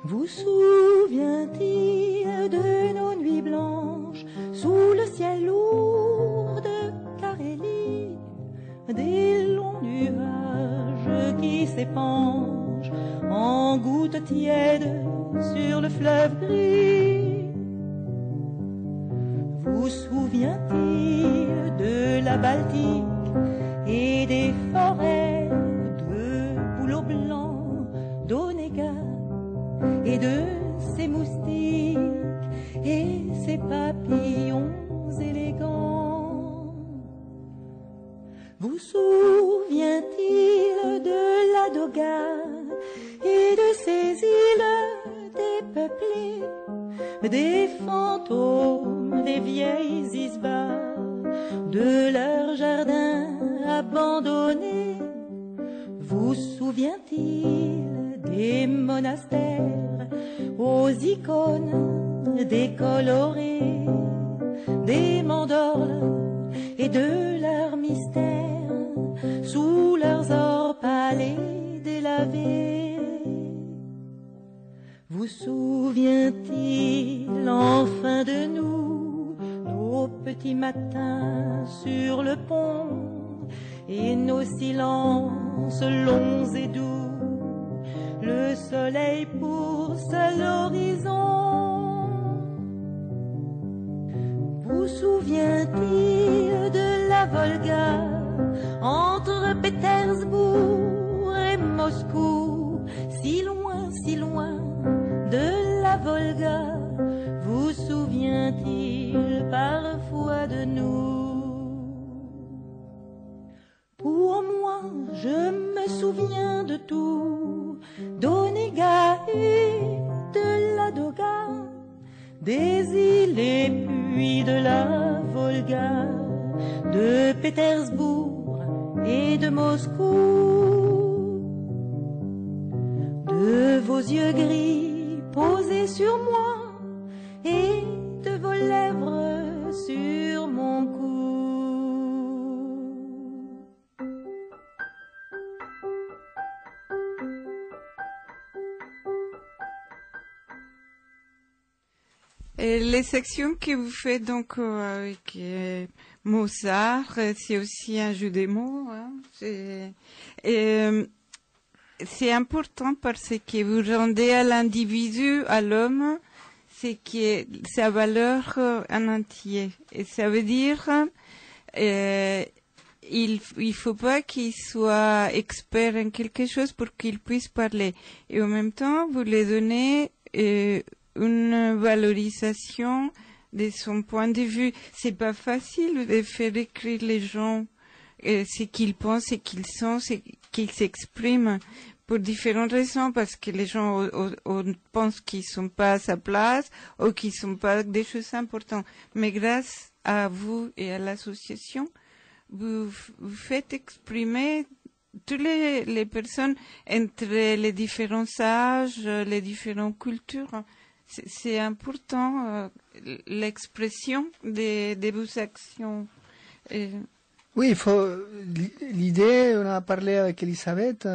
Vous souvient-il de nos nuits blanches sous le ciel lourd de Carélie, des longs nuages qui s'épanchent en gouttes tièdes sur le fleuve gris? Vous souvient-il de la Baltique et des forêts de bouleaux blancs d'Onéga et de ces moustiques et ces papillons élégants? Vous souvient-il de la Doga et de ces îles dépeuplées, des fantômes des vieilles isbas, de leurs jardins abandonnés? Vous souvient-il des monastères aux icônes décolorées, des mandorles et de leurs mystères sous leurs ors palais délavés? Vous souvient-il enfin de nous, nos petits matins sur le pont et nos silences longs et doux, le soleil pour seul horizon? Vous souvient-il de la Volga entre Pétersbourg et Moscou, si loin de la Volga? Vous souvient-il parfois de nous? Pour moi, je me souviens de tout, d'Onéga et de la Doga, des îles et puis de la Volga, de Pétersbourg et de Moscou, de vos yeux gris posés sur moi et de vos lèvres sur mon cou. Et les sections que vous faites donc avec Mozart, c'est aussi un jeu des mots. Hein, c'est important parce que vous rendez à l'individu, à l'homme, c'est que sa valeur en entier. Et ça veut dire il faut pas qu'il soit expert en quelque chose pour qu'il puisse parler. Et en même temps, vous lui donnez une valorisation de son point de vue. C'est pas facile de faire écrire les gens ce qu'ils pensent, ce qu'ils sont, ce qu'ils s'expriment pour différentes raisons, parce que les gens on pense qu'ils sont pas à sa place ou qu'ils sont pas des choses importantes. Mais grâce à vous et à l'association, vous faites exprimer toutes les personnes entre les différents âges, les différentes cultures. C'est important l'expression de vos actions. Oui, l'idée, on a parlé avec Elisabeth,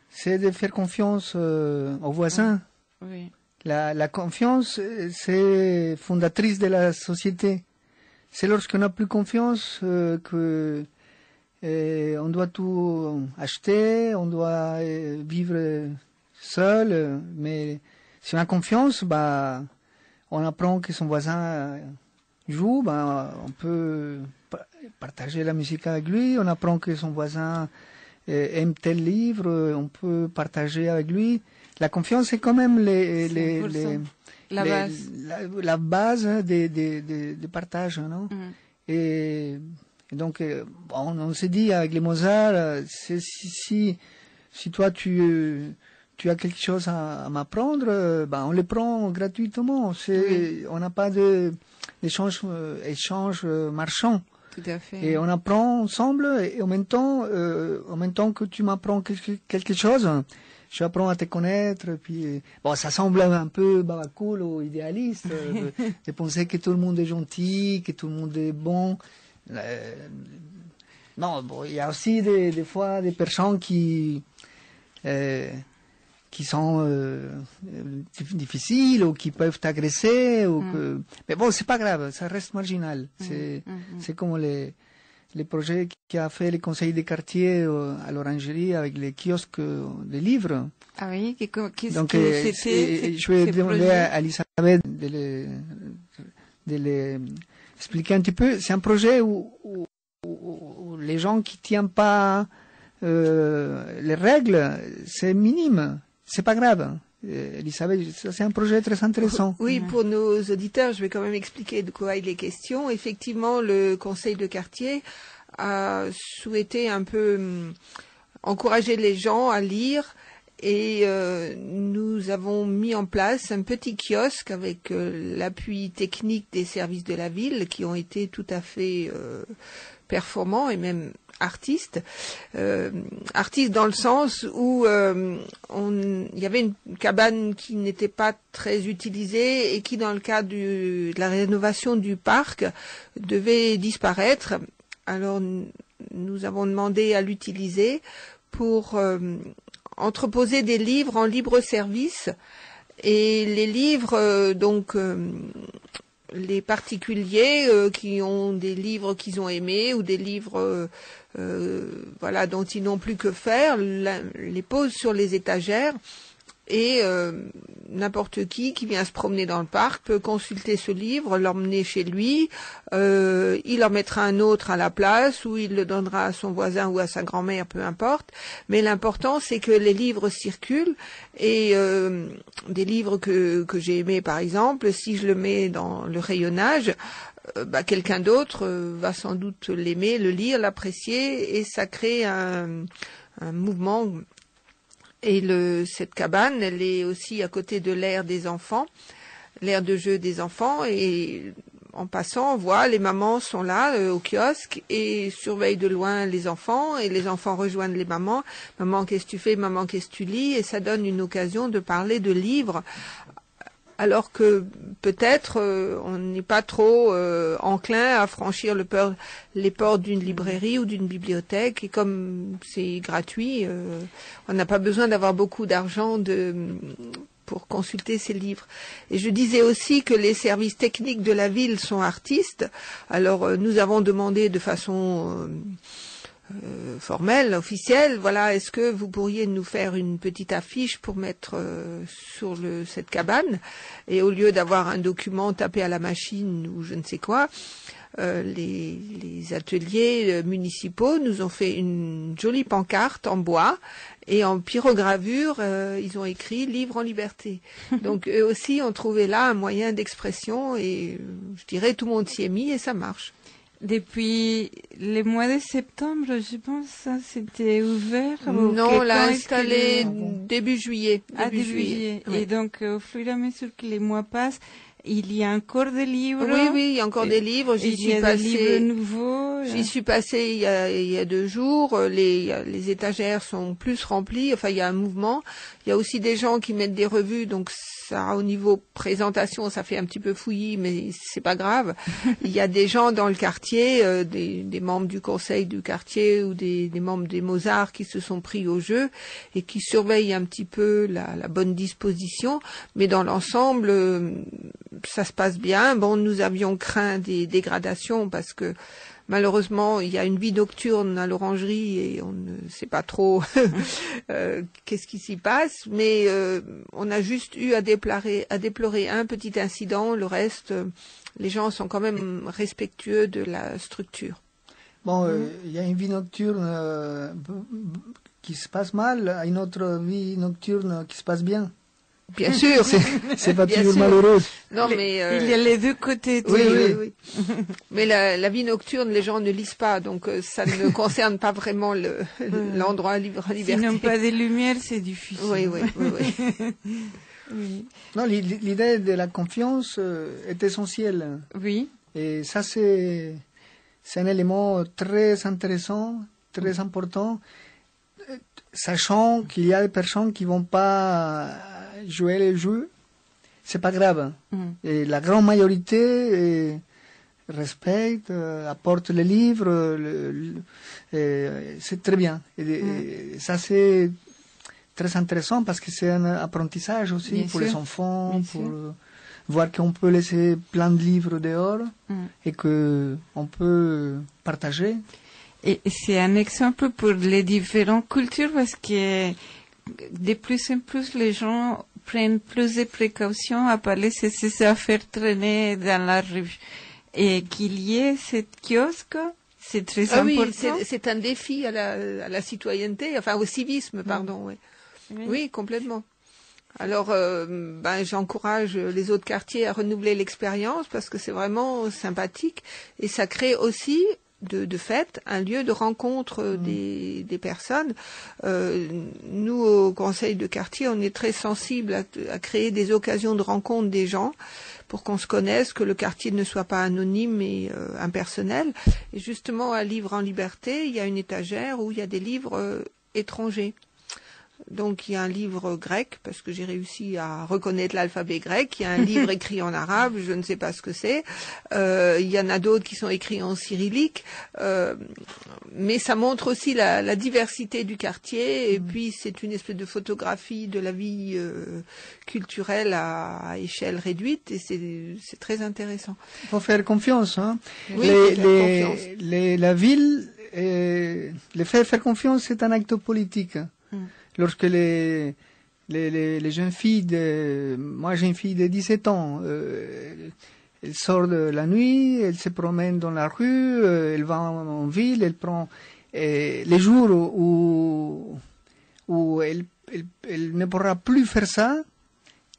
c'est de faire confiance aux voisins. Oui. La confiance, c'est fondatrice de la société. C'est lorsqu'on n'a plus confiance que on doit tout acheter, on doit vivre seul, mais si on a confiance, on apprend que son voisin joue, on peut partager la musique avec lui, on apprend que son voisin aime tel livre, on peut partager avec lui. La confiance est quand même la base de partage, non? Et donc, on s'est dit avec les Mozart, si toi tu as quelque chose à m'apprendre, on le prend gratuitement. On n'a pas d'échange marchand. Tout à fait. Et on apprend ensemble, et en même temps que tu m'apprends quelque chose, j'apprends à te connaître. Puis ça semble un peu cool ou idéaliste de penser que tout le monde est gentil, que tout le monde est bon. Non, il y a aussi des fois des personnes qui qui sont difficiles ou qui peuvent t'agresser. Mais bon, c'est pas grave, ça reste marginal. C'est comme les projets qu'a fait le conseil des quartiers à l'orangerie avec les kiosques de livres. Ah oui, qu'est-ce Donc, que c'était je vais demander à Elisabeth de les expliquer un petit peu. C'est un projet où les gens qui tiennent pas les règles, c'est minime, c'est pas grave. Elisabeth, c'est un projet très intéressant. Oui, pour nos auditeurs, je vais quand même expliquer de quoi il est question. Effectivement, le conseil de quartier a souhaité un peu encourager les gens à lire et nous avons mis en place un petit kiosque avec l'appui technique des services de la ville qui ont été tout à fait performants et même artistes dans le sens où il y avait une cabane qui n'était pas très utilisée et qui, dans le cadre de la rénovation du parc, devait disparaître. Alors nous avons demandé à l'utiliser pour entreposer des livres en libre service, et les livres les particuliers qui ont des livres qu'ils ont aimés ou des livres dont ils n'ont plus que faire, les posent sur les étagères et n'importe qui vient se promener dans le parc peut consulter ce livre, l'emmener chez lui, il en mettra un autre à la place ou il le donnera à son voisin ou à sa grand-mère, peu importe. Mais l'important, c'est que les livres circulent et des livres que j'ai aimés, par exemple, si je le mets dans le rayonnage, quelqu'un d'autre va sans doute l'aimer, le lire, l'apprécier, et ça crée un mouvement. Et cette cabane, elle est aussi à côté de l'aire des enfants, l'aire de jeu des enfants, et en passant, on voit les mamans sont là au kiosque et surveillent de loin les enfants, et les enfants rejoignent les mamans. Maman, qu'est-ce que tu fais? Maman, qu'est-ce que tu lis? Et ça donne une occasion de parler de livres, alors que peut-être on n'est pas trop enclin à franchir les portes d'une librairie ou d'une bibliothèque, et comme c'est gratuit, on n'a pas besoin d'avoir beaucoup d'argent pour consulter ces livres. Et je disais aussi que les services techniques de la ville sont artistes. Alors nous avons demandé de façon formelle, officielle, voilà, est-ce que vous pourriez nous faire une petite affiche pour mettre sur cette cabane, et au lieu d'avoir un document tapé à la machine ou je ne sais quoi, les ateliers municipaux nous ont fait une jolie pancarte en bois, et en pyrogravure ils ont écrit Livre en liberté. Donc eux aussi ont trouvé là un moyen d'expression, et je dirais tout le monde s'y est mis et ça marche. Depuis le mois de septembre, je pense, ça c'était ouvert. Non, on l'a installé début juillet. Début juillet. Oui. Et donc, au fur et à mesure que les mois passent, il y a encore des livres. Oui, il y a encore des livres. J'y suis passée il y a 2 jours. Les étagères sont plus remplies. Enfin, il y a un mouvement. Il y a aussi des gens qui mettent des revues, donc ça, au niveau présentation, ça fait un petit peu fouillis, mais c'est pas grave. Il y a des gens dans le quartier, des membres du conseil du quartier ou des membres des Mozart qui se sont pris au jeu et qui surveillent un petit peu la bonne disposition. Mais dans l'ensemble, ça se passe bien. Bon, nous avions craint des dégradations parce que malheureusement, il y a une vie nocturne à l'orangerie et on ne sait pas trop qu'est-ce qui s'y passe. Mais on a juste eu à déplorer un petit incident. Le reste, les gens sont quand même respectueux de la structure. Bon, il y a une vie nocturne qui se passe mal, une autre vie nocturne qui se passe bien. Bien sûr, c'est pas toujours malheureux. Non, mais il y a les deux côtés. Oui. Mais la vie nocturne, les gens ne lisent pas, donc ça ne concerne pas vraiment l'endroit libre à liberté. S'ils n'ont pas de lumière, c'est difficile. Oui. Oui. Non, l'idée de la confiance est essentielle. Oui. Et ça, c'est un élément très intéressant, très important, sachant qu'il y a des personnes qui vont pas jouer les jeux, c'est pas grave. Et la grande majorité respecte, apporte les livres, c'est très bien. Et ça, c'est très intéressant parce que c'est un apprentissage aussi Bien pour sûr. les enfants, Bien pour sûr. voir qu'on peut laisser plein de livres dehors et que on peut partager. Et c'est un exemple pour les différentes cultures parce que de plus en plus les gens prennent plus de précautions à pas laisser ses affaires traîner dans la rue. Et qu'il y ait cette kiosque, c'est très Oui, important. c'est un défi à la citoyenneté, enfin au civisme, pardon. Oui, oui, complètement. Alors, j'encourage les autres quartiers à renouveler l'expérience parce que c'est vraiment sympathique et ça crée aussi de fait un lieu de rencontre des personnes. Nous, au conseil de quartier, on est très sensible à créer des occasions de rencontre des gens pour qu'on se connaisse, que le quartier ne soit pas anonyme et impersonnel. Et justement, à Livres en Liberté, il y a une étagère où il y a des livres étrangers. Donc il y a un livre grec, parce que j'ai réussi à reconnaître l'alphabet grec. Il y a un livre écrit en arabe, je ne sais pas ce que c'est. Il y en a d'autres qui sont écrits en cyrillique. Mais ça montre aussi la diversité du quartier. Et puis c'est une espèce de photographie de la vie culturelle à échelle réduite. Et c'est très intéressant. Il faut faire confiance. Hein. Oui, il faut faire confiance. La ville, le fait de faire confiance, c'est un acte politique. Lorsque les jeunes filles, moi j'ai une fille de 17 ans, elle sort de la nuit, elle se promène dans la rue, elle va en ville, elle prend les jours où elle ne pourra plus faire ça,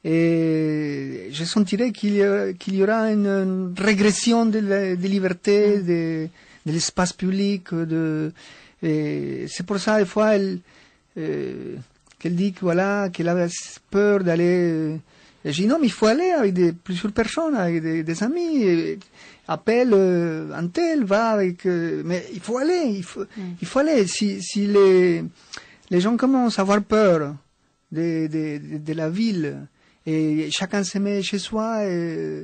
et je sentirai qu'il y aura une régression de la liberté, de l'espace public, et c'est pour ça des fois qu'elle dit que voilà, qu'elle a peur d'aller. Et je dis non, mais il faut aller avec plusieurs personnes, avec des amis. Appelle un tel, va avec. Mais il faut aller, il faut aller. Si les gens commencent à avoir peur de la ville et chacun se met chez soi,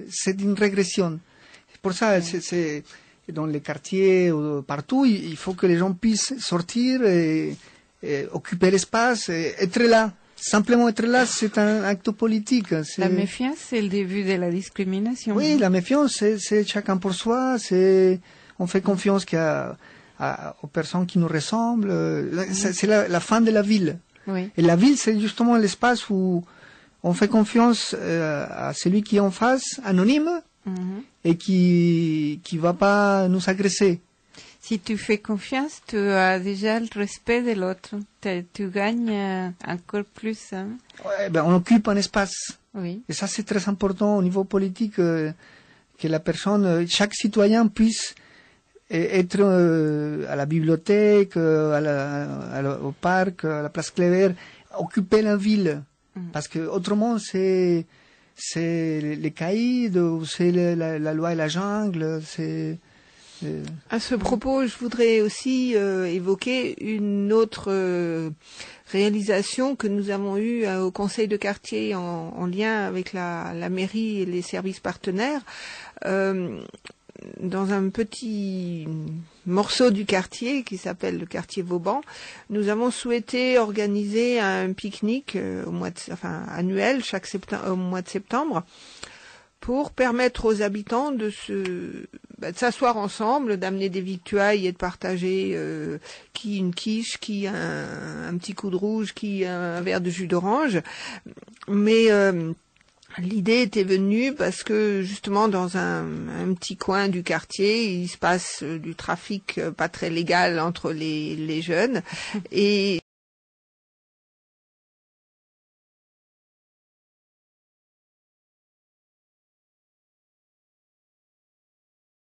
c'est une régression. Pour ça, c'est dans les quartiers ou partout, il faut que les gens puissent sortir et occuper l'espace, être là. Simplement être là, c'est un acte politique. La méfiance, c'est le début de la discrimination. Oui, la méfiance, c'est chacun pour soi. On fait confiance aux personnes qui nous ressemblent. C'est la fin de la ville. Oui. Et la ville, c'est justement l'espace où on fait confiance à celui qui est en face, anonyme, et qui va pas nous agresser. Si tu fais confiance, tu as déjà le respect de l'autre. Tu gagnes encore plus. Hein? Ouais, on occupe un espace. Oui. Et ça, c'est très important au niveau politique, que la personne, chaque citoyen puisse être à la bibliothèque, au parc, à la place Cléber, occuper la ville. Parce que autrement, c'est les caïds, c'est la loi et la jungle, c'est... À ce propos, je voudrais aussi évoquer une autre réalisation que nous avons eue au conseil de quartier en lien avec la mairie et les services partenaires. Dans un petit morceau du quartier qui s'appelle le quartier Vauban, nous avons souhaité organiser un pique-nique annuel au mois de septembre, pour permettre aux habitants de s'asseoir ensemble, d'amener des victuailles et de partager qui une quiche, qui un petit coup de rouge, qui un verre de jus d'orange. Mais l'idée était venue parce que justement dans un petit coin du quartier, il se passe du trafic pas très légal entre les jeunes et